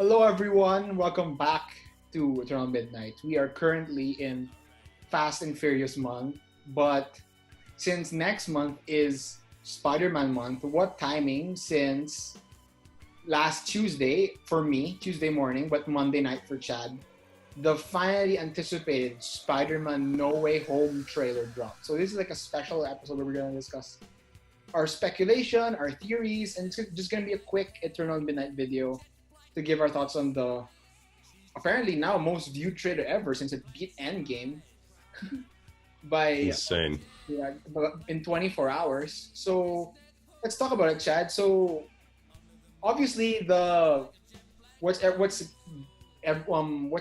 Hello, everyone. Welcome back to Eternal Midnight. We are currently in Fast and Furious month, but since next month is Spider-Man month, what timing? Since last Tuesday for me, Tuesday morning, but Monday night for Chad, the finally anticipated Spider-Man No Way Home trailer dropped. So this is like a special episode where we're gonna discuss our speculation, our theories, and it's just gonna be a quick Eternal Midnight video to give our thoughts on the apparently now most viewed trailer ever since it beat Endgame by Insane. yeah, in 24 hours. So let's talk about it, Chad. So obviously the what's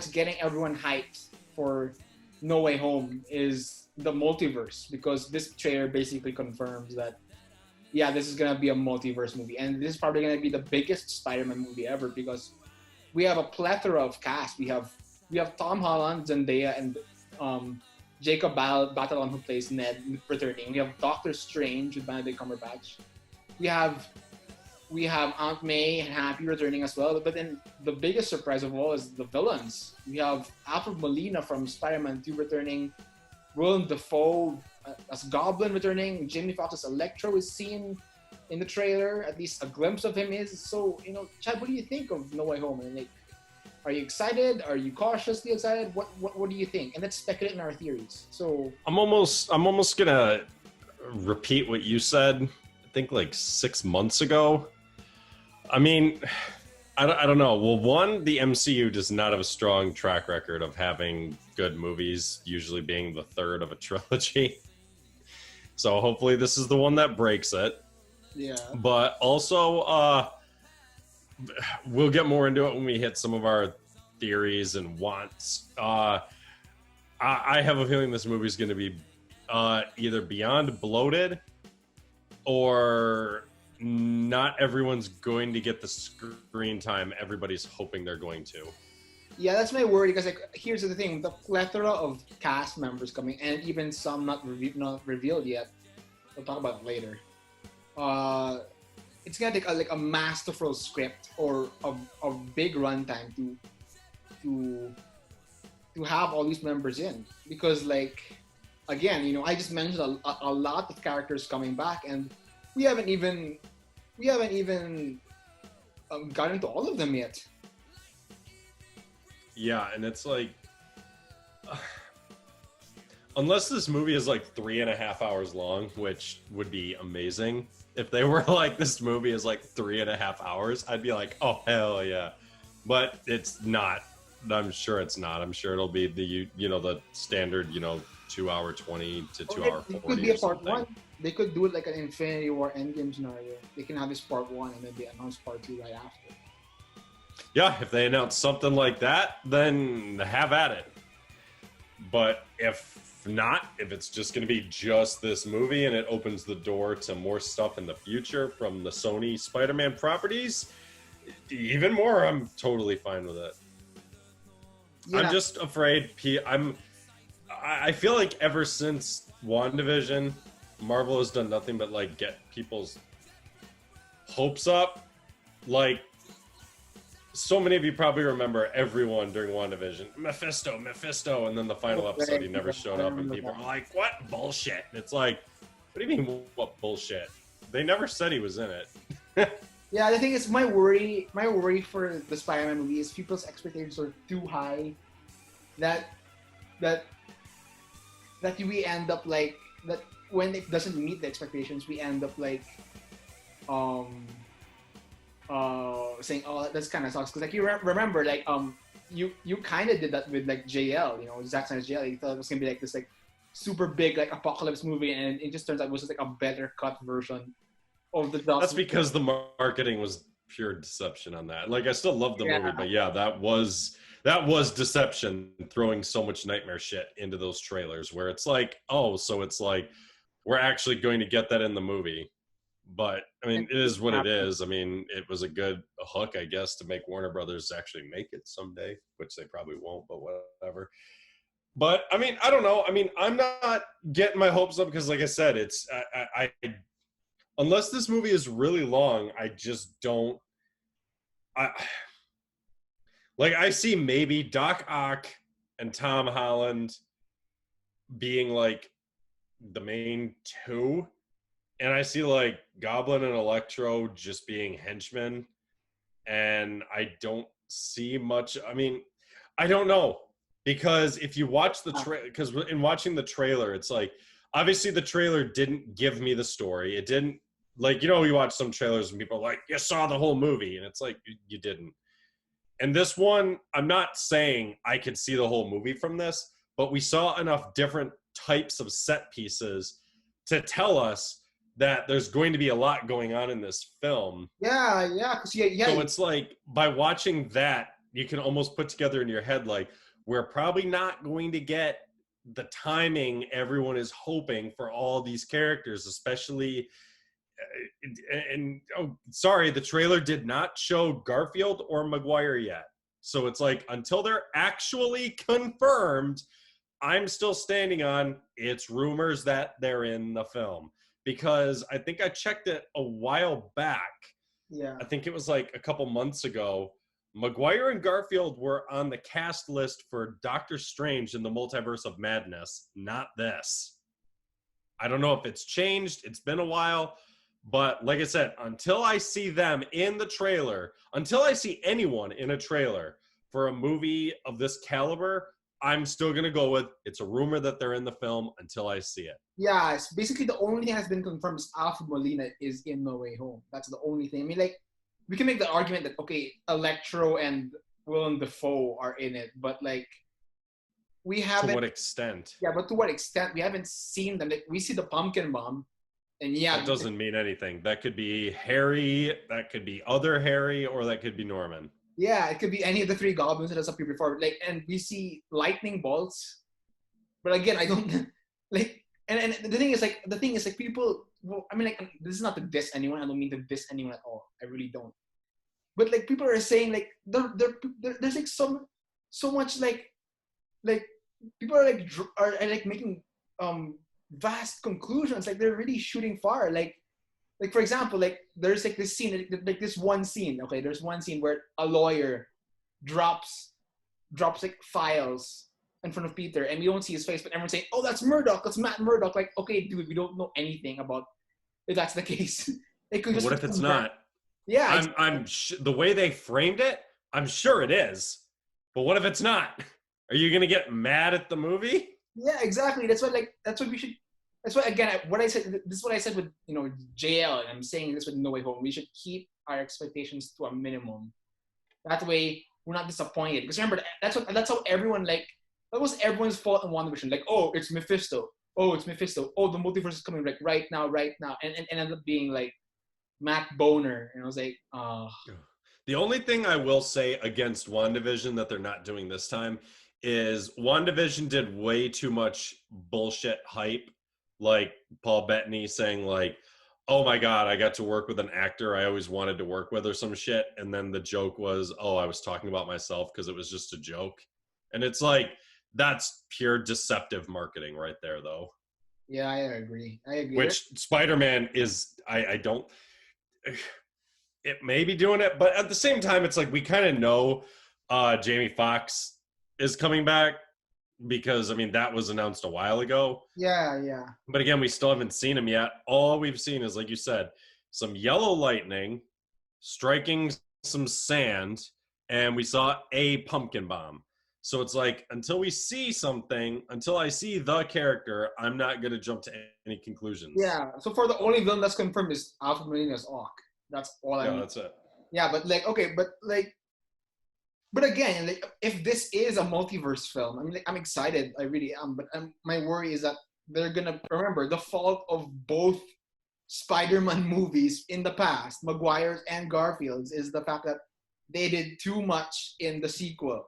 getting everyone hyped for No Way Home is the multiverse because this trailer basically confirms that yeah, this is gonna be a multiverse movie, and this is probably gonna be the biggest Spider-Man movie ever because we have a plethora of cast. We have Tom Holland, Zendaya, and Jacob Batalon who plays Ned returning. We have Doctor Strange with Benedict Cumberbatch. We have we have Aunt May and Happy returning as well. But then the biggest surprise of all is the villains. We have Alfred Molina from Spider-Man 2 returning, Willem Dafoe as Goblin returning, Jamie Foxx's Electro is seen in the trailer. At least a glimpse of him is. So, Chad, what do you think of No Way Home? And like, are you excited? Are you cautiously excited? What do you think? And let's speculate in our theories. So I'm almost gonna repeat what you said. I think like 6 months ago. I mean, I don't know. Well, one, the MCU does not have a strong track record of having good movies, usually being the third of a trilogy. So hopefully this is the one that breaks it. yeah, But also, we'll get more into it when we hit some of our theories and wants. I have a feeling this movie is going to be either beyond bloated or not everyone's going to get the screen time everybody's hoping they're going to. yeah, that's my worry because like here's the thing: the plethora of cast members coming, and even some not revealed yet. We'll talk about it later. Uh, it's gonna take like a masterful script or a big runtime to to have all these members in because like again I just mentioned a lot of characters coming back and we haven't even gotten to all of them yet. Yeah, and it's like, unless this movie is like 3.5 hours long, which would be amazing. If they were like, this movie is like 3.5 hours, I'd be like, oh, hell yeah. But it's not. I'm sure it's not. I'm sure it'll be the standard, 2 hour 20 to 2 hour It 40 could be or a part something. one. They could do it like an Infinity War Endgame scenario. They can have this part one and then they announce part two right after. Yeah, if they announce something like that, then have at it. But if not, if it's just going to be just this movie and it opens the door to more stuff in the future from the Sony Spider-Man properties, even more, I'm totally fine with it. Yeah, I'm just afraid. I feel like ever since WandaVision, Marvel has done nothing but like get people's hopes up. Like, so many of you probably remember everyone during WandaVision, Mephisto, and then the final episode, he never showed up, and people are like, what bullshit? And it's like, what do you mean, what bullshit? They never said he was in it. yeah. The thing is, my worry for the Spider-Man movie is people's expectations are too high. That that that we end up like that when it doesn't meet the expectations, we end up like um saying, "Oh, that's kind of sucks." Because like you remember, like you kind of did that with like JL, Zack Snyder's JL. You thought it was gonna be like this like super big like apocalypse movie, and it just turns out it was just like a better cut version of the That's Dust. because the marketing was pure deception on that. Like, I still love the Yeah, movie, but yeah, that was deception, throwing so much nightmare shit into those trailers where it's like, oh, so it's like we're actually going to get that in the movie. But I mean, it is what it is. I mean, it was a good hook, I guess, to make Warner Brothers actually make it someday, which they probably won't, but whatever. But I mean, I don't know. I mean, I'm not getting my hopes up because, like I said, it's I unless this movie is really long, I just don't. I Like I see maybe Doc Ock and Tom Holland being like the main two, and I see like Goblin and Electro just being henchmen, and I don't see much. I mean, I don't know, because if you watch the because in watching the trailer, it's like obviously the trailer didn't give me the story. It didn't, like, you watch some trailers and people are like, you saw the whole movie, and it's like you didn't. And this one, I'm not saying I could see the whole movie from this, but we saw enough different types of set pieces to tell us that there's going to be a lot going on in this film. Yeah, because yeah. So it's like by watching that, you can almost put together in your head like we're probably not going to get the timing everyone is hoping for all these characters, especially. And oh, sorry, the trailer did not show Garfield or Maguire yet. So it's like until they're actually confirmed, I'm still standing on it's rumors that they're in the film, because I think I checked it a while back. Yeah. I think it was like a couple months ago. Maguire and Garfield were on the cast list for Doctor Strange in the Multiverse of Madness, not this. I don't know if it's changed. It's been a while. But like I said, until I see them in the trailer, until I see anyone in a trailer for a movie of this caliber, I'm still going to go with it's a rumor that they're in the film until I see it. Yeah, it's basically the only thing that's been confirmed is Alfred Molina is in No Way Home. That's the only thing. I mean, like, we can make the argument that, okay, Electro and Willem Dafoe are in it, but, like, we haven't... To what extent? Yeah, but to what extent? We haven't seen them. Like, we see the Pumpkin Bomb, and yeah... That doesn't mean anything. That could be Harry, that could be other Harry, or that could be Norman. Yeah, it could be any of the three goblins that has appeared before. Like, and we see lightning bolts, but again, I don't like. And the thing is like people. Well, I mean, like, this is not to diss anyone. I don't mean to diss anyone at all. I really don't. But like, people are saying like there's like so much like people are like making vast conclusions. Like they're really shooting far. Like for example, like there's like this scene, like this one scene. Okay, there's one scene where a lawyer drops like files in front of Peter, and we don't see his face, but everyone's saying, "Oh, that's Murdoch. That's Matt Murdoch." Like, okay, dude, we don't know anything about if that's the case. It could just what if it's not? Yeah, the way they framed it, I'm sure it is. But what if it's not? Are you gonna get mad at the movie? Yeah, exactly. That's what we should. That's why again, what I said. This is what I said with JL, and I'm saying this with No Way Home. We should keep our expectations to a minimum. That way, we're not disappointed. Because remember, that's how everyone that was everyone's fault in WandaVision. Like, oh, it's Mephisto. Oh, it's Mephisto. Oh, the multiverse is coming like right now, and ended up being like Matt Boner, and I was like, oh. The only thing I will say against WandaVision that they're not doing this time is WandaVision did way too much bullshit hype. Like Paul Bettany saying like, oh my God, I got to work with an actor I always wanted to work with or some shit. And then the joke was, oh, I was talking about myself because it was just a joke. And it's like, that's pure deceptive marketing right there, though. Yeah, I agree. Which Spider-Man is, I don't, it may be doing it, but at the same time, it's like we kind of know Jamie Foxx is coming back. Because, I mean, that was announced a while ago. Yeah. But again, we still haven't seen him yet. All we've seen is, like you said, some yellow lightning striking some sand, and we saw a pumpkin bomb. So it's like, until we see something, until I see the character, I'm not going to jump to any conclusions. Yeah, so for the only villain that's confirmed is Alfred Molina's Ock. That's all I mean. That's it. Yeah, but like, okay, but again, like, if this is a multiverse film, I mean, like, I'm excited. I really am. But my worry is that they're going to remember the fault of both Spider-Man movies in the past, Maguire's and Garfield's, is the fact that they did too much in the sequel.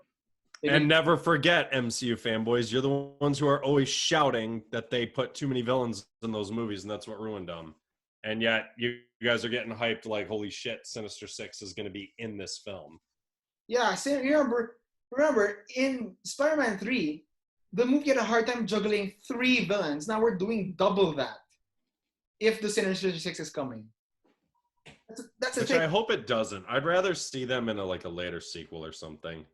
And never forget, MCU fanboys, you're the ones who are always shouting that they put too many villains in those movies, and that's what ruined them. And yet, you guys are getting hyped like, holy shit, Sinister Six is going to be in this film. Yeah, remember, in Spider-Man 3, the movie had a hard time juggling 3 villains. Now we're doing double that if the Sinister Six is coming. That's a Which thing. I hope it doesn't. I'd rather see them in a later sequel or something.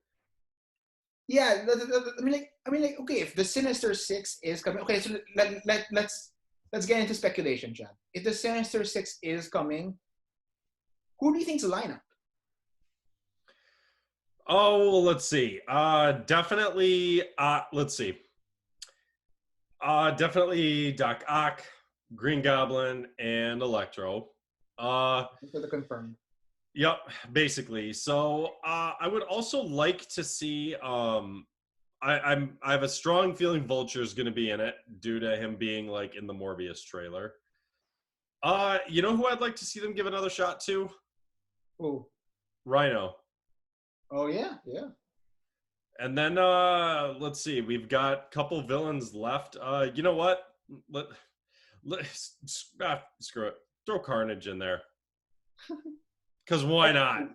Yeah, I mean, like, okay, if the Sinister Six is coming, okay, so let's get into speculation, Chad. If the Sinister Six is coming, who do you think's the lineup? Oh, well, let's see. Definitely. Let's see. Definitely Doc Ock, Green Goblin, and Electro. Uh, For the confirmed. yep, basically. So I would also like to see. I have a strong feeling Vulture is going to be in it due to him being like in the Morbius trailer. You know who I'd like to see them give another shot to? Oh, Rhino. oh yeah, yeah. And then let's see, we've got a couple villains left. You know what? Let, let screw it. Throw Carnage in there. Cause why not?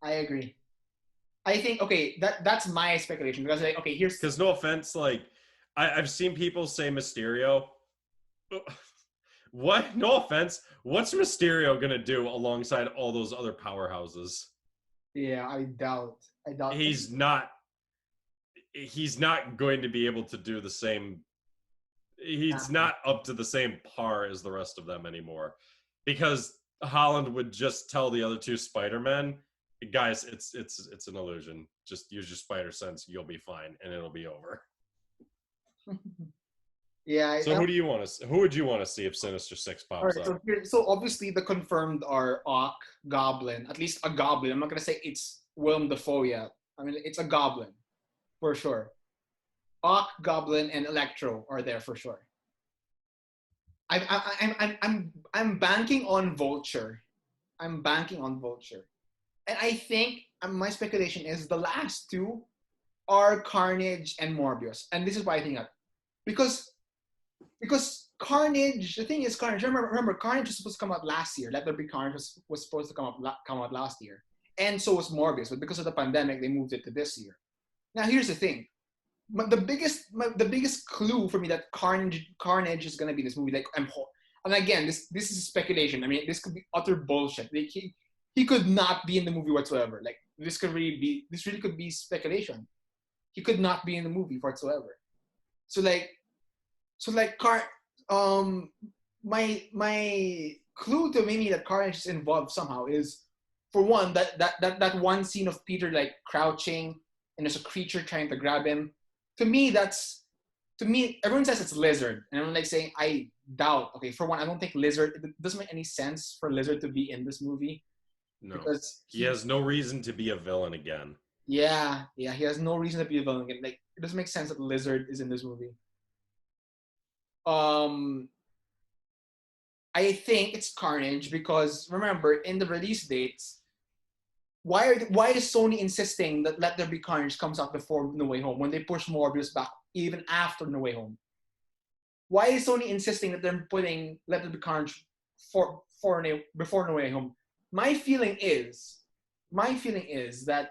I agree. I think okay, that's my speculation because like, okay, here's Cause no offense, like I've seen people say Mysterio. What? No offense. What's Mysterio gonna do alongside all those other powerhouses? yeah, I doubt He's not. He's not going to be able to do the same. He's not up to the same par as the rest of them anymore, because Holland would just tell the other two Spider-Men, guys, it's an illusion. Just use your spider sense, you'll be fine, and it'll be over. yeah. So who do you want to? Who would you want to see if Sinister Six All pops right, up? so obviously the confirmed are Ock, Goblin, at least a Goblin. I'm not gonna say it's Willem Dafoe yet. I mean, it's a Goblin for sure. Ock, Goblin, and Electro are there for sure. I'm banking on Vulture. I'm banking on Vulture, and I think my speculation is the last two are Carnage and Morbius, and this is why I think that because because Carnage, the thing is Carnage. Remember, Carnage was supposed to come out last year. Let There Be Carnage was supposed to come out last year, and so was Morbius. But because of the pandemic, they moved it to this year. Now, here's the thing: the biggest clue for me that Carnage is gonna be this movie. Like and again, this is speculation. I mean, this could be utter bullshit. Like, he could not be in the movie whatsoever. Like this really could be speculation. He could not be in the movie whatsoever. So like so like car my clue to maybe that Carnage is involved somehow is, for one, that one scene of Peter like crouching and there's a creature trying to grab him. To me everyone says it's Lizard, and I'm like saying I doubt. Okay, for one, I don't think Lizard, it doesn't make any sense for Lizard to be in this movie No, because he has no reason to be a villain again. yeah, he has no reason to be a villain again. Like, it doesn't make sense that Lizard is in this movie. um I think it's Carnage because, remember, in the release dates, why is Sony insisting that Let There Be Carnage comes out before No Way Home when they push Morbius back even after No Way Home? Why is Sony insisting that they're putting Let There Be Carnage before No Way Home? My feeling is that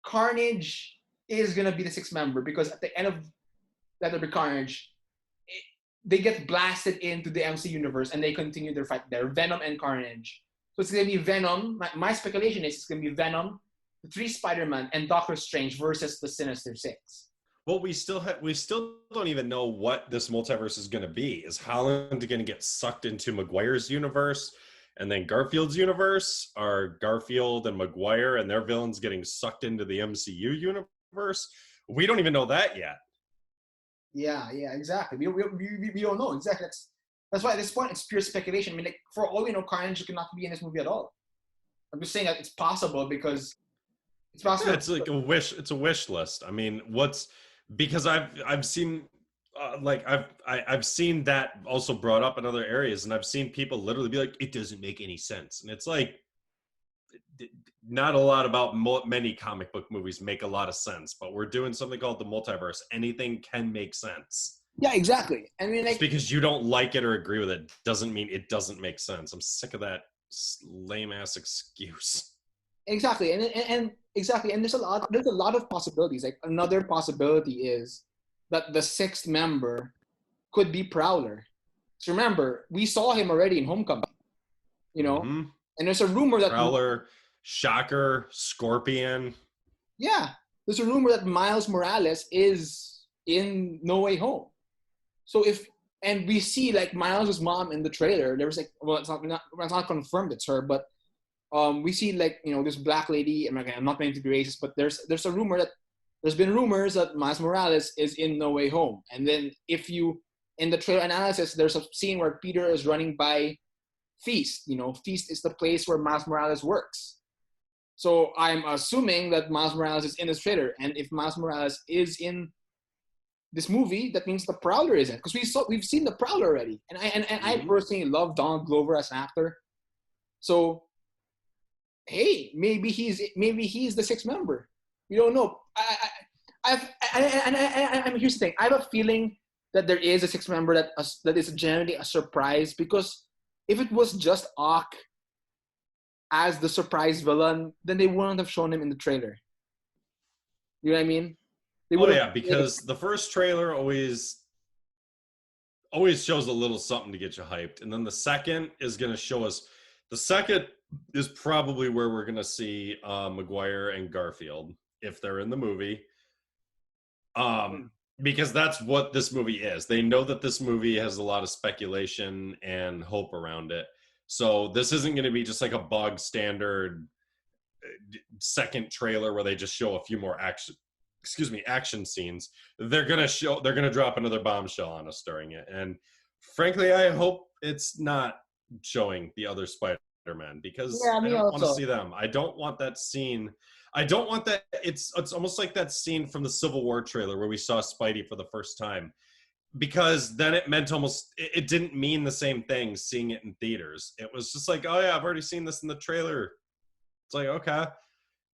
Carnage is gonna be the sixth member because at the end of Let There Be Carnage, they get blasted into the MC universe and they continue their fight there. Venom and Carnage. So it's gonna be Venom. My speculation is it's gonna be Venom, the three Spider-Man, and Doctor Strange versus the Sinister Six. Well, we still don't even know what this multiverse is going to be. Is Holland going to get sucked into Maguire's universe and then Garfield's universe? Are Garfield and Maguire and their villains getting sucked into the MCU universe? We don't even know that yet. Yeah, exactly. We don't know exactly. That's why at this point it's pure speculation. I mean, like, for all we know, Carnage could not be in this movie at all. I'm just saying that it's possible because it's Yeah, possible. it's like a wish. It's a wish list. I mean, what's because I've seen I've seen that also brought up in other areas, and I've seen people literally be like, it doesn't make any sense, and it's like not a lot about many comic book movies make a lot of sense, but we're doing something called the multiverse. Anything can make sense. Yeah, exactly. I mean, Just like, because you don't like it or agree with it doesn't mean it doesn't make sense. I'm sick of that lame ass excuse. exactly, and exactly, and there's a lot of possibilities. Like, another possibility is that the sixth member could be Prowler. So remember, we saw him already in Homecoming, you know, Mm-hmm. and there's a rumor that Prowler, Shocker, Scorpion. Yeah, there's a rumor that Miles Morales is in No Way Home. So if and we see like Miles' mom in the trailer, there was like, well, it's not confirmed it's her, but we see like this black lady. I'm not meant to be racist, but there's a rumor that there's been rumors that Miles Morales is in No Way Home, and then if you in the trailer analysis, there's a scene where Peter is running by Feast. Feast is the place where Miles Morales works. So I'm assuming that Miles Morales is in this trailer, and if Miles Morales is in this movie, that means the Prowler isn't, because we've seen the Prowler already, and I personally love Donald Glover as an actor. So hey, maybe he's the sixth member. We don't know. Here's the thing. I have a feeling that there is a sixth member that is generally a surprise, because if it was just Ock as the surprise villain, then they wouldn't have shown him in the trailer. You know what I mean? They Oh would have. yeah, because the first trailer always shows a little something to get you hyped, and then the second is going to show us. The second is probably where we're going to see Maguire and Garfield if they're in the movie, because that's what this movie is. They know that this movie has a lot of speculation and hope around it, so this isn't going to be just like a bog standard second trailer where they just show a few more action scenes. They're gonna drop another bombshell on us during it, and frankly I hope it's not showing the other Spider-Man, because Yeah, I me don't want to also. see them. I don't want that scene. I don't want that. It's almost like that scene from the Civil War trailer where we saw Spidey for the first time, because then it meant it didn't mean the same thing seeing it in theaters. It was just like, oh yeah, I've already seen this in the trailer. It's like, okay.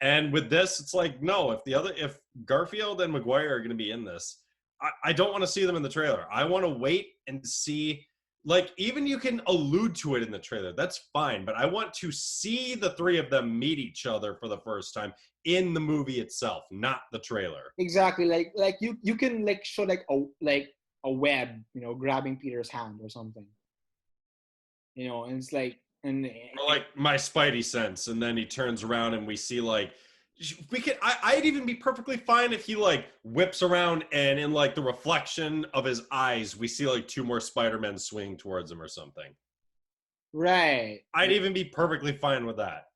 And with this, it's like, no, if Garfield and Maguire are going to be in this, I don't want to see them in the trailer. I want to wait and see, like, even you can allude to it in the trailer. That's fine. But I want to see the three of them meet each other for the first time in the movie itself, not the trailer. Exactly. Like you can like show like a web, grabbing Peter's hand or something. And it's like and Or like my Spidey sense, and then he turns around and we see like I'd even be perfectly fine if he like whips around and in like the reflection of his eyes we see like two more Spider-Men swinging towards him or something. right. I'd even be perfectly fine with that.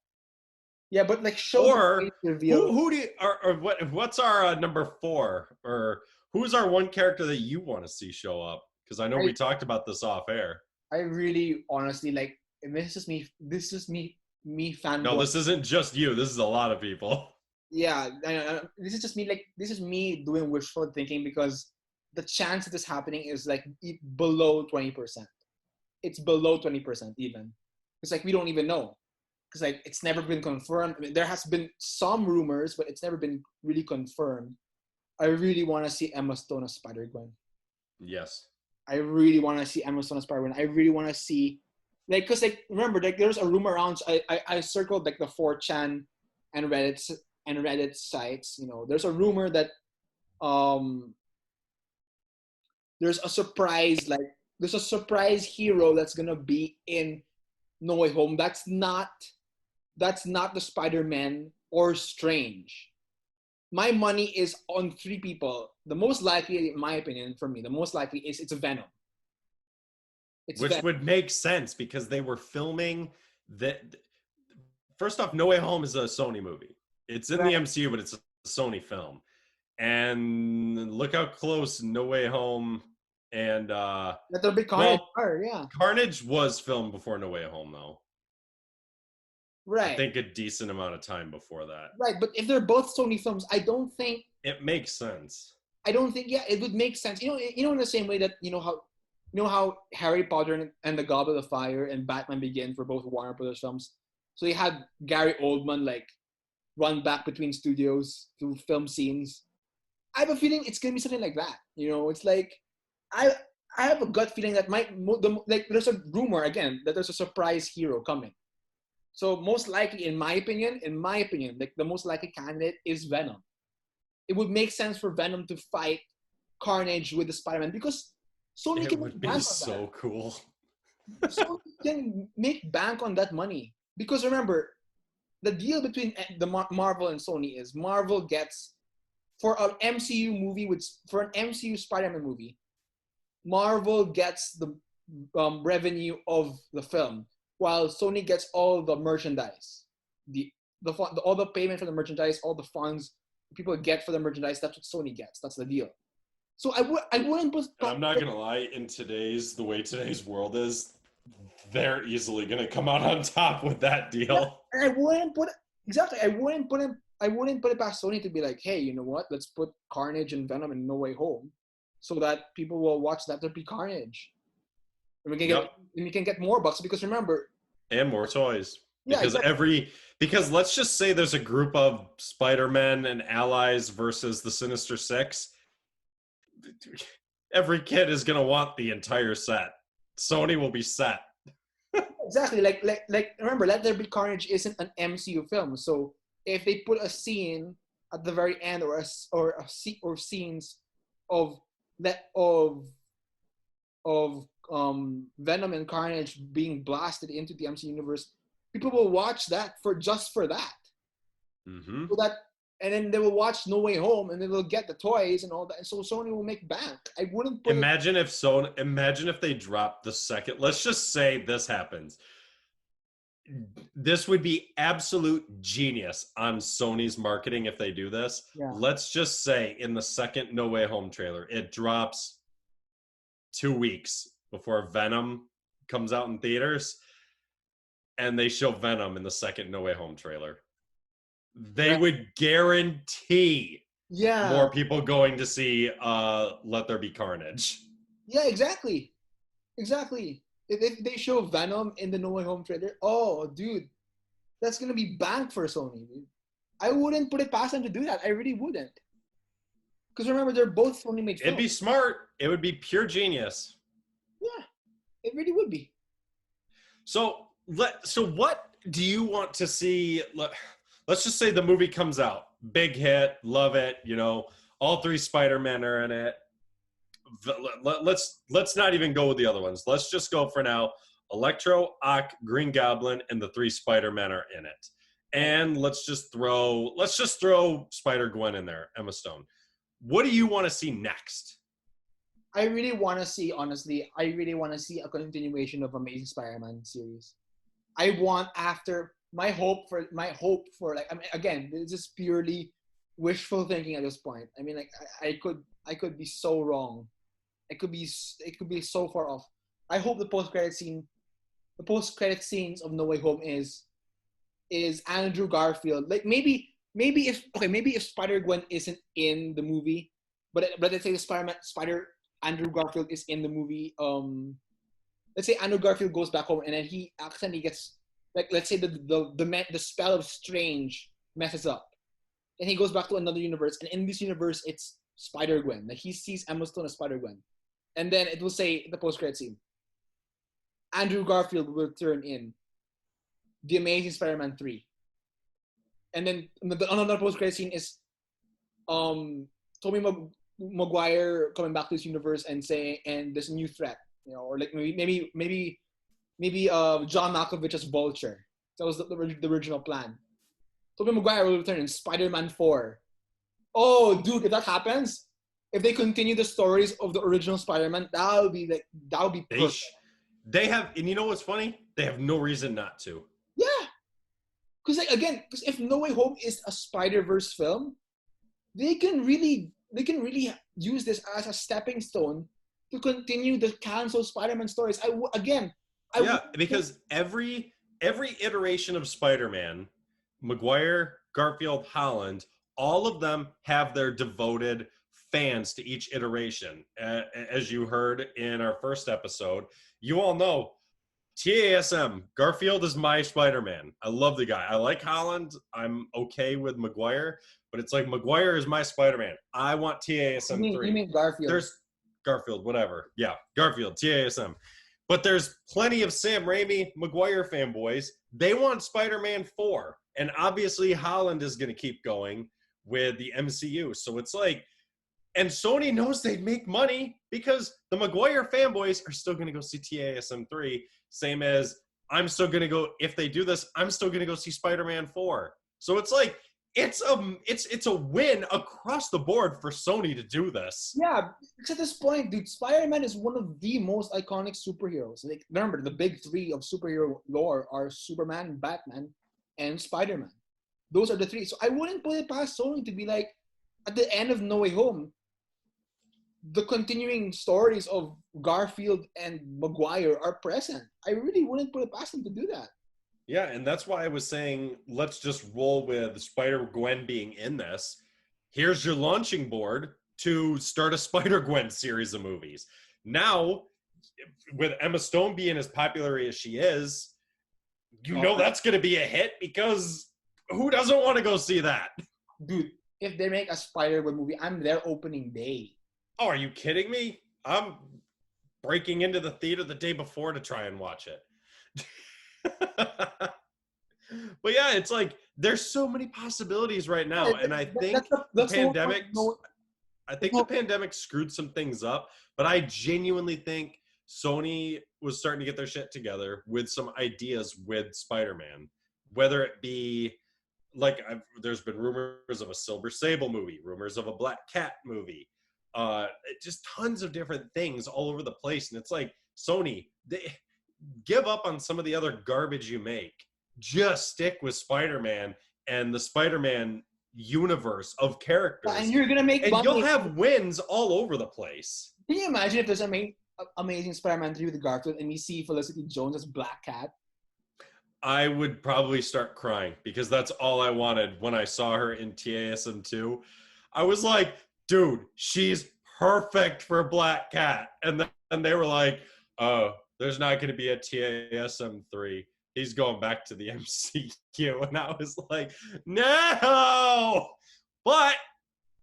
Yeah, but like show the Or face reveal. who do you, or what's our number 4, or who's our one character that you want to see show up? Because I know I we talked about this off air. I really honestly like, and this is me No, fanboy. this isn't just you. This is a lot of people. Yeah, this is just me, like this is me doing wishful thinking, because the chance of this happening is like below 20%. It's below 20% even. It's like we don't even know, because like it's never been confirmed. I mean, there has been some rumors, but it's never been really confirmed. I really want to see Emma Stone as Spider-Gwen. Yes. I really want to see Emma Stone as Spider-Gwen. I really want to see, like, because like remember, like there's a rumor around. I circled like the 4chan and Reddit sites. There's a rumor that um there's a surprise, like there's a surprise hero that's gonna be in No Way Home. That's not the Spider-Man or Strange. My money is on three people. The most likely, in my opinion, for me, the most likely is it's Venom. It's Which Venom. would make sense because they were filming that. First off, No Way Home is a Sony movie. It's in the Right. MCU, but it's a Sony film. And look how close No Way Home and That there'll be Carnage. well, Yeah. Carnage was filmed before No Way Home, though. I Right. think a decent amount of time before that. Right. But if they're both Sony films, It makes sense. yeah, it would make sense. In the same way that how Harry Potter and the Goblet of Fire and Batman Begins were both Warner Brothers films. So they had Gary Oldman like run back between studios to film scenes. I have a feeling it's gonna be something like that. It's like I I have a gut feeling that like there's a rumor again that there's a surprise hero coming. So most likely, in my opinion, like the most likely candidate is Venom. It would make sense for Venom to fight Carnage with the Spider-Man, because Sony It can make would be bank on that. so cool. Sony can make bank on that money, because remember, the deal between Marvel and Sony is Marvel gets for an MCU movie for an MCU Spider-Man movie, Marvel gets the revenue of the film, while Sony gets all the merchandise, all the payment for the merchandise, all the funds people get for the merchandise. That's what Sony gets. That's the deal. So I wouldn't put. And I'm not gonna lie, in the way today's world is, they're easily gonna come out on top with that deal. Yeah, and I wouldn't put exactly. I wouldn't put it past Sony to be like, hey, you know what? Let's put Carnage and Venom in No Way Home, so that people will watch that. There'll be Carnage, and we can get more bucks because remember. And more toys. Yeah, Because exactly. because let's just say there's a group of Spider-Men and allies versus the Sinister Six. Every kid is gonna want the entire set. Sony will be set. Exactly. Like remember, Let There Be Carnage isn't an MCU film. So if they put a scene at the very end or scenes of that of Venom and Carnage being blasted into the MCU universe, people will watch that for that. Mm-hmm. So that, and then they will watch No Way Home, and then they'll get the toys and all that. And so Sony will make bank. I wouldn't put Imagine if they dropped the second. Let's just say this happens. This would be absolute genius on Sony's marketing if they do this. Yeah. Let's just say in the second No Way Home trailer, it drops 2 weeks before Venom comes out in theaters, and they show Venom in the second No Way Home trailer. They would guarantee more people going to see Let There Be Carnage. Yeah, exactly. If they show Venom in the No Way Home trailer, oh, dude, that's gonna be bank for Sony, dude. I wouldn't put it past them to do that. I really wouldn't. Because remember, they're both Sony made films. It'd be smart. It would be pure genius. Yeah, it really would be. So what do you want to see? Let's just say the movie comes out, big hit, love it. You know, all 3 Spider-Men are in it. Let's not even go with the other ones. Let's just go for now. Electro, Ock, Green Goblin, and the 3 Spider-Men are in it. And let's just throw Spider-Gwen in there, Emma Stone. What do you want to see next? I really want to see a continuation of Amazing Spider-Man series. I want my hope for like, I mean, again, this is purely wishful thinking at this point. I mean, like I could be so wrong. It could be so far off. I hope the post-credit scenes of No Way Home is Andrew Garfield. Like maybe if Spider-Gwen isn't in the movie, but let's say the Andrew Garfield is in the movie. Let's say Andrew Garfield goes back home and then he accidentally gets, like, let's say the spell of Strange messes up, and he goes back to another universe, and in this universe it's Spider-Gwen. Like he sees Emma Stone as Spider-Gwen, and then it will say the post-credit scene, Andrew Garfield will turn in The Amazing Spider-Man 3. And then another post-credit scene is Tobey Maguire coming back to this universe and saying, and there's a new threat, you know, or like maybe John Malkovich as Vulture. That was the original plan. Tobey Maguire will return in Spider-Man 4. Oh, dude, if that happens, if they continue the stories of the original Spider-Man, that would be perfect. They have, and you know what's funny? They have no reason not to. Yeah, because if No Way Home is a Spider-Verse film, they can really use this as a stepping stone to continue the canceled Spider-Man stories. Because every iteration of Spider-Man, Maguire, Garfield, Holland, all of them have their devoted fans to each iteration. As you heard in our first episode, you all know TASM, Garfield is my Spider-Man. I love the guy. I like Holland. I'm okay with Maguire, but it's like Maguire is my Spider-Man. I want TASM 3. You mean Garfield? There's Garfield, whatever. Yeah, Garfield, TASM. But there's plenty of Sam Raimi, Maguire fanboys. They want Spider-Man 4. And obviously Holland is going to keep going with the MCU. So it's like, and Sony knows they'd make money because the Maguire fanboys are still going to go see TASM 3, same as I'm still gonna go. If they do this, I'm still gonna go see Spider-Man 4. So it's like it's a win across the board for Sony to do this. Yeah, because at this point, dude, Spider-Man is one of the most iconic superheroes. Like, remember, the big three of superhero lore are Superman, Batman, and Spider-Man. Those are the three. So I wouldn't put it past Sony to be like, at the end of No Way Home, the continuing stories of Garfield and Maguire are present. I really wouldn't put it past them to do that. Yeah, and that's why I was saying let's just roll with Spider-Gwen being in this. Here's your launching board to start a Spider-Gwen series of movies. Now, with Emma Stone being as popular as she is, you know that's going to be a hit because who doesn't want to go see that? Dude, if they make a Spider-Gwen movie, I'm there opening day. Oh, are you kidding me? I'm breaking into the theater the day before to try and watch it. But yeah, it's like there's so many possibilities right now, and I think the pandemic screwed some things up, but I genuinely think Sony was starting to get their shit together with some ideas with Spider-Man, whether it be like there's been rumors of a Silver Sable movie, rumors of a Black Cat movie, just tons of different things all over the place, and it's like Sony, they give up on some of the other garbage you make. Just stick with Spider-Man and the Spider-Man universe of characters. And you're gonna make money. You'll have wins all over the place. Can you imagine if there's an amazing Spider-Man 3 with Garfield and we see Felicity Jones as Black Cat? I would probably start crying because that's all I wanted when I saw her in TASM 2. I was like, dude, she's perfect for Black Cat. And then they were like, oh, there's not going to be a TASM 3. He's going back to the MCU. And I was like, no! But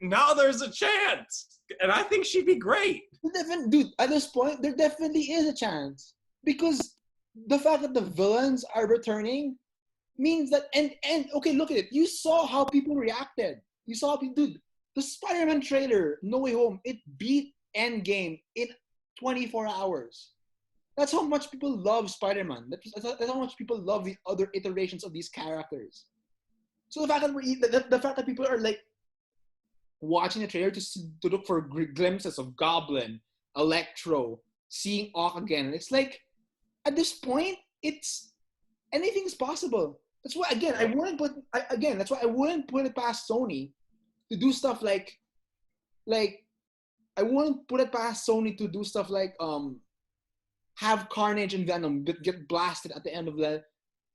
now there's a chance. And I think she'd be great. Dude, at this point, there definitely is a chance. Because the fact that the villains are returning means that, and okay, look at it. You saw how people reacted. You saw people, dude, the Spider-Man trailer, No Way Home, it beat Endgame in 24 hours. That's how much people love Spider-Man. That's how much people love the other iterations of these characters. So the fact that people are like watching the trailer to look for glimpses of Goblin, Electro, seeing Ock again, it's like at this point, it's anything's possible. That's why I wouldn't put it past Sony to do stuff like I wouldn't put it past Sony to do stuff like have Carnage and Venom get blasted at the end of Let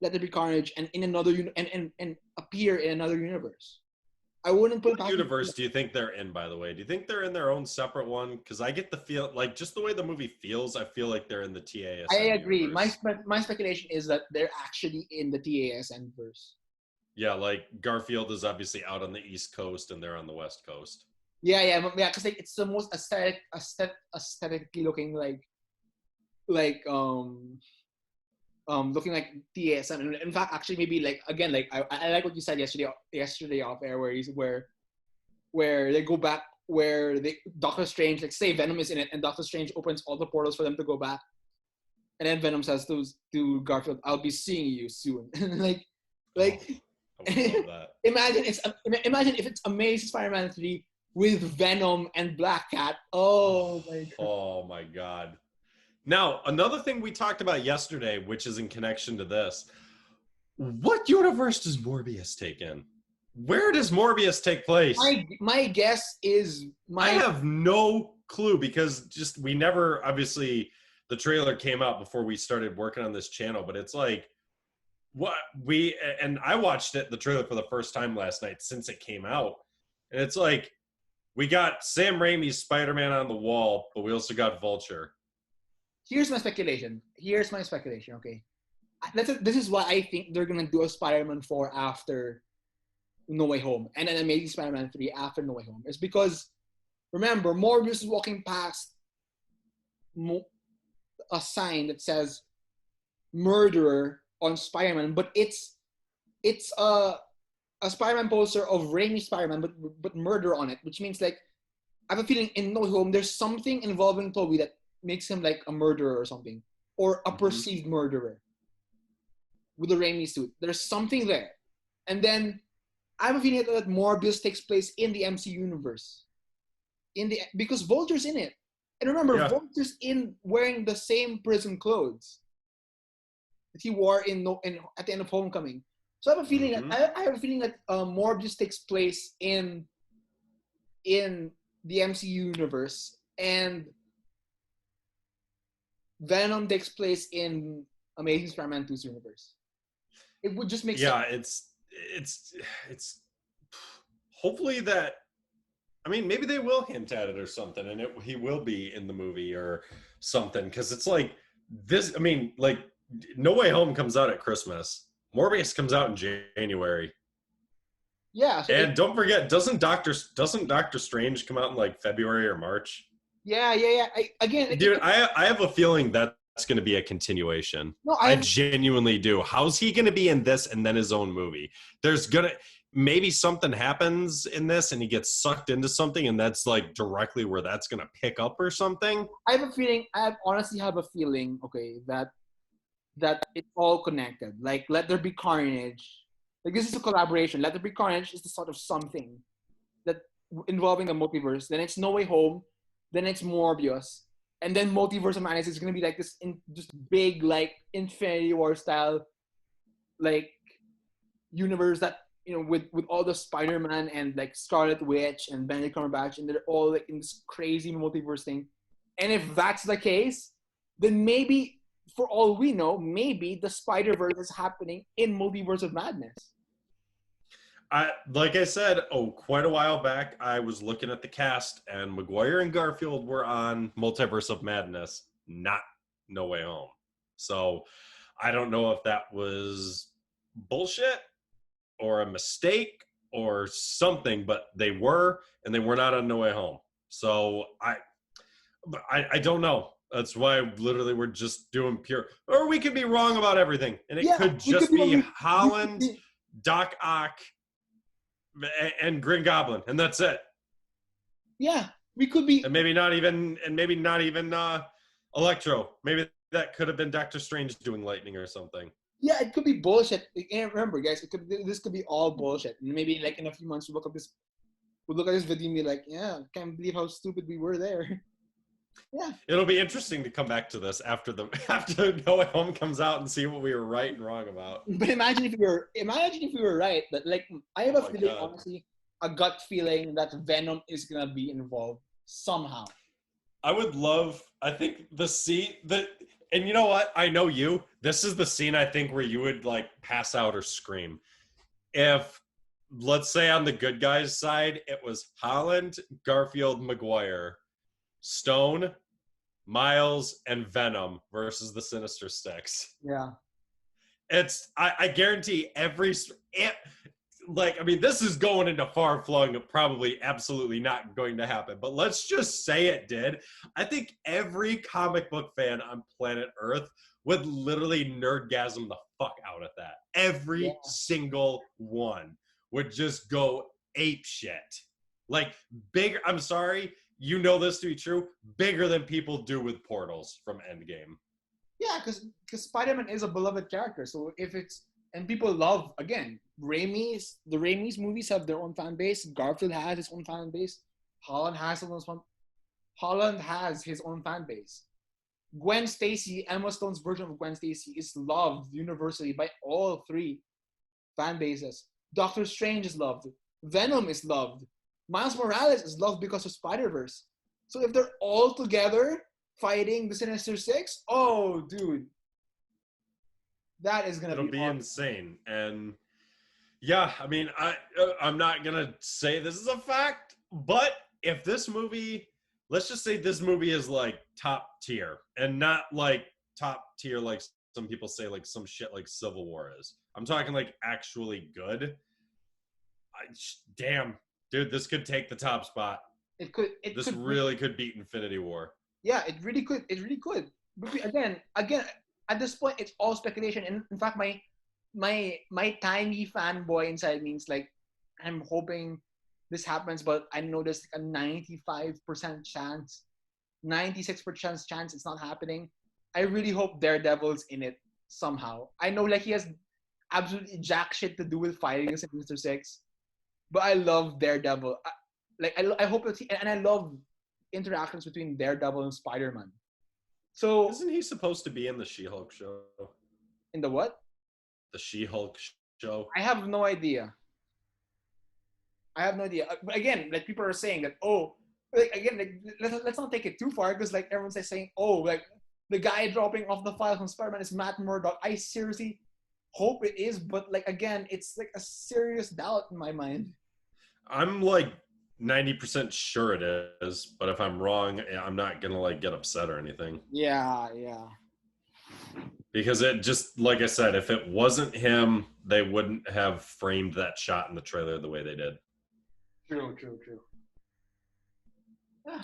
There Be Carnage and in another and appear in another universe. I wouldn't put. What universe do you think they're in? By the way, do you think they're in their own separate one? Because I get the feel, like just the way the movie feels, I feel like they're in the TASM. I agree. Universe. My speculation is that they're actually in the TASM verse. Yeah, like Garfield is obviously out on the East Coast and they're on the West Coast. Yeah, because like, it's the most aesthetically looking looking like TSM. And in fact, actually, maybe like again, like I like what you said yesterday off air, where they go back, where Doctor Strange, like say Venom is in it, and Doctor Strange opens all the portals for them to go back, and then Venom says to Garfield, "I'll be seeing you soon." I would love that. Imagine if it's Amazing Spider-Man 3 with Venom and Black Cat. Oh my god. Oh my god. Now, another thing we talked about yesterday, which is in connection to this, what universe does Morbius take in? Where does Morbius take place? My guess is I have no clue because we never, obviously, the trailer came out before we started working on this channel, but it's like, and I watched the trailer for the first time last night since it came out, and it's like, we got Sam Raimi's Spider-Man on the wall, but we also got Vulture. Here's my speculation. Okay, this is why I think they're gonna do a Spider-Man 4 after No Way Home and an Amazing Spider-Man 3 after No Way Home. It's because remember, Morbius is walking past a sign that says "murderer" on Spider-Man, but it's a Spider-Man poster of Raimi's Spider-Man, but murder on it, which means like I have a feeling in No Way Home there's something involving Tobey that makes him like a murderer or something, or a perceived murderer. with the Raimi suit. There's something there. And then I have a feeling that Morbius takes place in the MC universe. Because Vulture's in it. And remember, Yeah. Vulture's in wearing the same prison clothes that he wore at the end of Homecoming. So I have a feeling that I have a feeling that Morbius takes place in the MCU universe, and Venom takes place in Amazing Spider-Man 2's universe. It would just make sense. It's hopefully that, I mean, maybe they will hint at it or something, and he will be in the movie or something, because it's like this. I mean, like, No Way Home comes out at Christmas. Morbius comes out in January. Yeah. So and don't forget, doesn't Doctor Strange come out in like February or March? Yeah. Dude, I have a feeling that's going to be a continuation. No, I genuinely do. How's he going to be in this and then his own movie? There's gonna maybe something happens in this and he gets sucked into something, and that's like directly where that's going to pick up or something. I honestly have a feeling, okay, that it's all connected. Like, Let There Be Carnage. Like, this is a collaboration. Let There Be Carnage is the sort of something that involving the multiverse. Then it's No Way Home. Then it's Morbius. And then Multiverse of Madness is going to be like this just big, like, Infinity War style, like, universe that, you know, with all the Spider-Man and like Scarlet Witch and Benedict Cumberbatch, and they're all like in this crazy multiverse thing. And if that's the case, then maybe, for all we know, maybe the Spider-Verse is happening in Multiverse of Madness. Like I said, quite a while back, I was looking at the cast, and Maguire and Garfield were on Multiverse of Madness, not No Way Home. So I don't know if that was bullshit or a mistake or something, but they were, and they were not on No Way Home. So I don't know. That's why literally we're just doing pure, or we could be wrong about everything, and it could just be Holland, Doc Ock, and Green Goblin, and that's it. Yeah, we could be, and maybe not even Electro. Maybe that could have been Doctor Strange doing lightning or something. Yeah, it could be bullshit. And remember, guys, this could be all bullshit. And maybe like in a few months we'll look at this video and be like, yeah, can't believe how stupid we were there. Yeah, it'll be interesting to come back to this after No Way Home comes out and see what we were right and wrong about. But imagine if we were right. But like, I have a feeling, honestly, a gut feeling that Venom is gonna be involved somehow. I think the scene that, and you know what? I know you. This is the scene I think where you would like pass out or scream. If, let's say, on the good guys' side, it was Holland, Garfield, Maguire, Stone, Miles, and Venom versus the Sinister Six. Yeah. I guarantee this is going into far-flung, probably absolutely not going to happen, but let's just say it did. I think every comic book fan on planet Earth would literally nerdgasm the fuck out of that. Every single one would just go ape shit. Like, bigger, I'm sorry, you know this to be true, bigger than people do with Portals from Endgame. Yeah, because Spider-Man is a beloved character. So and people love, again, the Raimi's movies have their own fan base. Garfield has his own fan base. Holland has his own fan base. Gwen Stacy, Emma Stone's version of Gwen Stacy, is loved universally by all three fan bases. Doctor Strange is loved. Venom is loved. Miles Morales is loved because of Spider-Verse. So if they're all together fighting the Sinister Six, oh, dude, that is gonna be awesome. Insane. And yeah, I mean, I'm not gonna say this is a fact, but if this movie, let's just say this movie is like top tier, and not like top tier like some people say, like some shit like Civil War is. I'm talking like actually good. Damn, dude, this could take the top spot. It could really beat Infinity War. Yeah, it really could. It really could. But again, at this point, it's all speculation. And in fact, my tiny fanboy inside means like, I'm hoping this happens, but I know there's like a 95% chance, 96% chance it's not happening. I really hope Daredevil's in it somehow. I know like he has absolutely jack shit to do with fighting in Sinister Six. But I love Daredevil. I hope that and I love interactions between Daredevil and Spider-Man. So Isn't he supposed to be in the She-Hulk show? in the what? The She-Hulk show? I have no idea. I have no idea. But again, like people are saying that, oh, like again, like, let's not take it too far because like everyone's like saying, oh, like the guy dropping off the files on Spider-Man is Matt Murdock. I seriously hope it is, but like again, it's like a serious doubt in my mind. I'm like 90% sure it is, but if I'm wrong, I'm not gonna like get upset or anything. Yeah, yeah. Because it just, like I said, if it wasn't him, they wouldn't have framed that shot in the trailer the way they did. True. Yeah.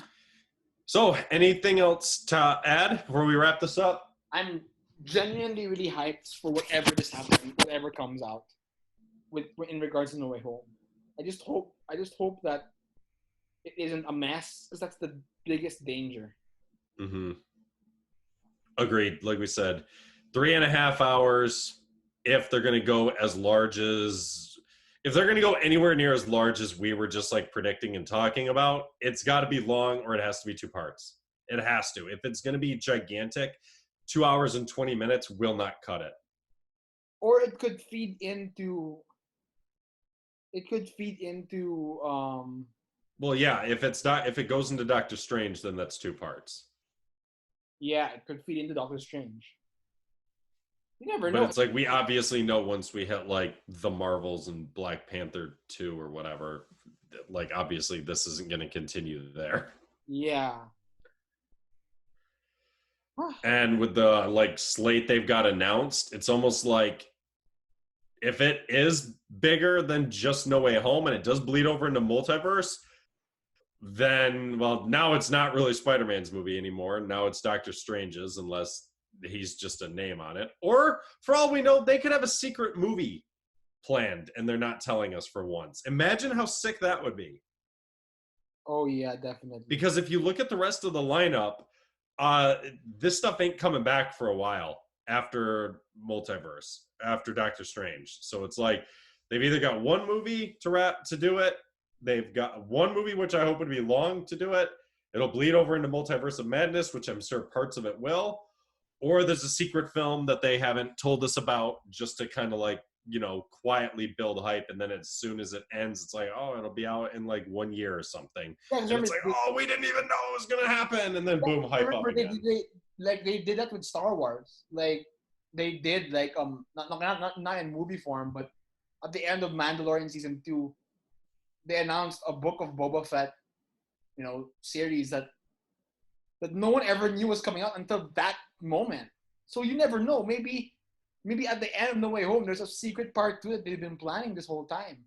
So, anything else to add before we wrap this up? I'm genuinely really hyped for whatever this happens, whatever comes out with in regards to No Way Home. I just hope that it isn't a mess, because that's the biggest danger. Mm-hmm. Agreed. Like we said, 3.5 hours. If they're going to go if they're going to go anywhere near as large as we were just like predicting and talking about, it's got to be long or it has to be 2 parts. It has to. If it's going to be gigantic, 2 hours and 20 minutes will not cut it. Or it could feed into. Well, yeah. If it goes into Doctor Strange, then that's 2 parts. Yeah, it could feed into Doctor Strange. You never But know. it's like we obviously know once we hit like the Marvels and Black Panther 2 or whatever, like obviously this isn't going to continue there. Yeah. And with the like slate they've got announced, it's almost like if it is bigger than just No Way Home and it does bleed over into multiverse, then well, now it's not really Spider-Man's movie anymore. Now it's Doctor Strange's, unless he's just a name on it. Or for all we know, they could have a secret movie planned and they're not telling us for once. Imagine how sick that would be. Oh yeah, definitely. Because if you look at the rest of the lineup, this stuff ain't coming back for a while after multiverse, after Doctor Strange. So it's like they've either got one movie to do it. They've got one movie, which I hope would be long to do it. It'll bleed over into Multiverse of Madness, which I'm sure parts of it will. Or there's a secret film that they haven't told us about just to kind of like, you know, quietly build hype. And then as soon as it ends, it's like, oh, it'll be out in like 1 year or something. Yeah, and it's like, oh, we didn't even know it was going to happen. And then boom, hype up again. They did that with Star Wars. Like they did like not in movie form, but at the end of Mandalorian season 2, they announced a Book of Boba Fett, you know, series that no one ever knew was coming out until that moment. So you never know. Maybe at the end of No Way Home, there's a secret part to it they've been planning this whole time.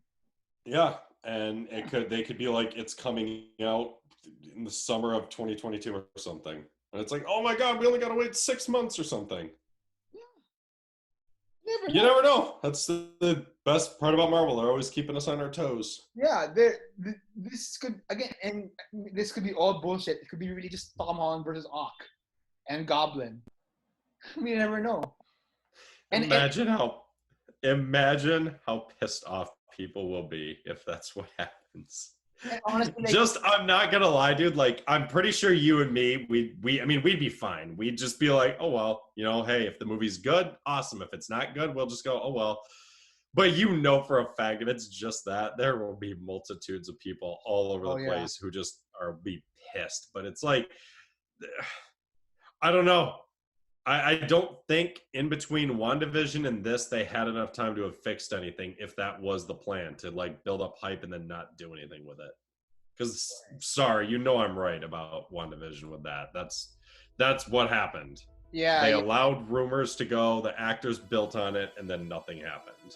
Yeah, and they could be like, it's coming out in the summer of 2022 or something. And it's like, oh my God, we only got to wait 6 months or something. Yeah. You never know. That's the best part about Marvel. They're always keeping us on our toes. Yeah, this could be all bullshit. It could be really just Tom Holland versus Ock and Goblin. We never know. And imagine how pissed off people will be if that's what happens. Honestly, like, I'm not gonna lie, dude. Like, I'm pretty sure you and me, we'd be fine. We'd just be like, oh well, you know, hey, if the movie's good, awesome. If it's not good, we'll just go, oh well. But you know for a fact, if it's just that, there will be multitudes of people all over the place who just be pissed. But it's like, I don't know. I don't think in between WandaVision and this, they had enough time to have fixed anything if that was the plan, to like build up hype and then not do anything with it. Because, sorry, you know I'm right about WandaVision with that. That's what happened. Yeah. They allowed rumors to go, the actors built on it, and then nothing happened.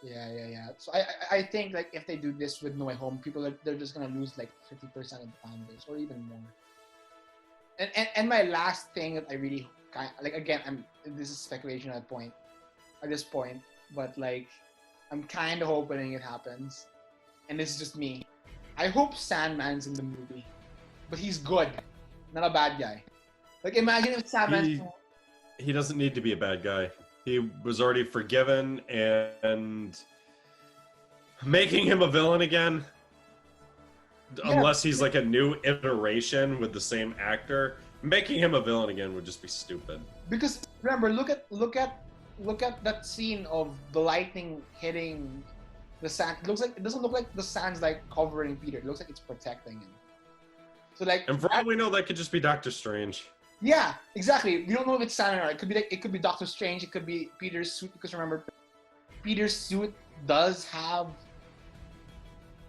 Yeah. So I think like if they do this with No Way Home, they're just gonna lose like 50% of the fan base or even more. And my last thing that I really like, again, this is speculation at this point, but like I'm kind of hoping it happens, and this is just me. I hope Sandman's in the movie, but he's good, not a bad guy. Like imagine if Sandman. He doesn't need to be a bad guy. he was already forgiven, and making him a villain again, Yeah, unless he's like a new iteration with the same actor, making him a villain again would just be stupid. because remember, look at that scene of the lightning hitting the sand. It doesn't look like the sand's like covering Peter. It looks like it's protecting him. So like, And for all we know, that could just be Doctor Strange. yeah, exactly. We don't know if it's sand or not. It could be Doctor Strange. It could be Peter's suit. Because remember, Peter's suit does have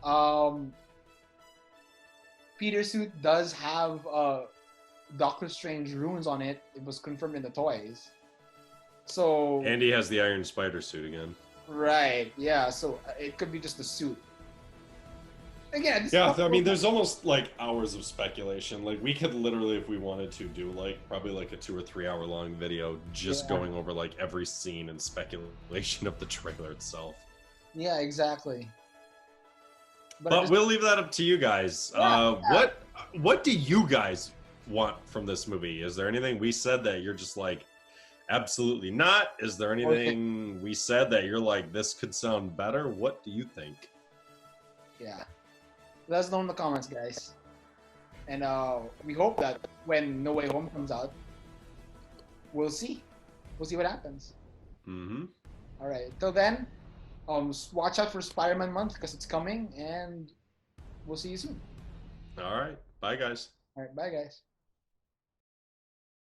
um Peter's suit does have Doctor Strange runes on it. It was confirmed in the toys. So And he has the Iron Spider suit again. right, yeah. So it could be just the suit. Again, Yeah, I mean, there's almost like hours of speculation. Like, we could literally, if we wanted to, do like probably like a 2 or 3 hour long video just going over like every scene and speculation of the trailer itself. Yeah, exactly. But we'll leave that up to you guys. What do you guys want from this movie? Is there anything we said that you're just like, absolutely not? Is there anything we said that you're like, this could sound better? What do you think? Yeah. Let us know in the comments, guys. And we hope that when No Way Home comes out, we'll see. We'll see what happens. Mm-hmm. All right. Till then, watch out for Spider-Man month because it's coming, and we'll see you soon. All right. Bye, guys. All right. Bye, guys.